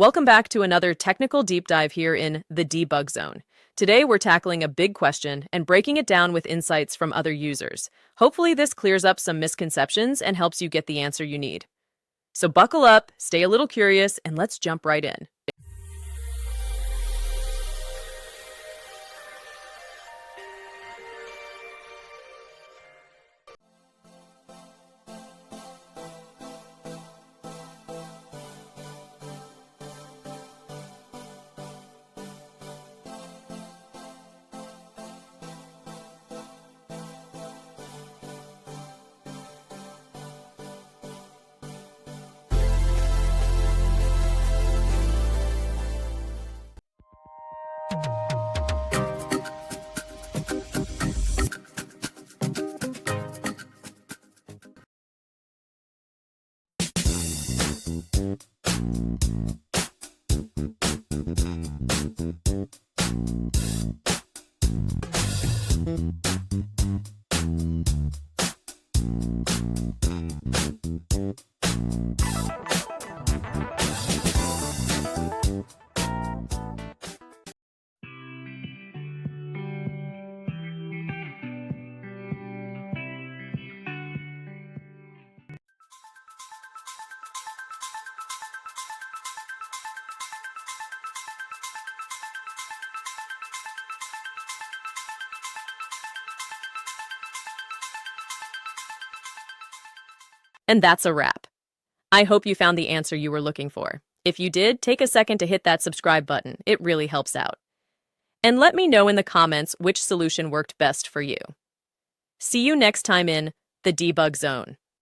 Welcome back to another technical deep dive here in the debug zone. Today, we're tackling a big question and breaking it down with insights from other users. Hopefully, this clears up some misconceptions and helps you get the answer you need. So buckle up, stay a little curious, and let's jump right in. And that's a wrap. I hope you found the answer you were looking for. If you did, take a second to hit that subscribe button. It really helps out. And let me know in the comments which solution worked best for you. See you next time in the debug zone.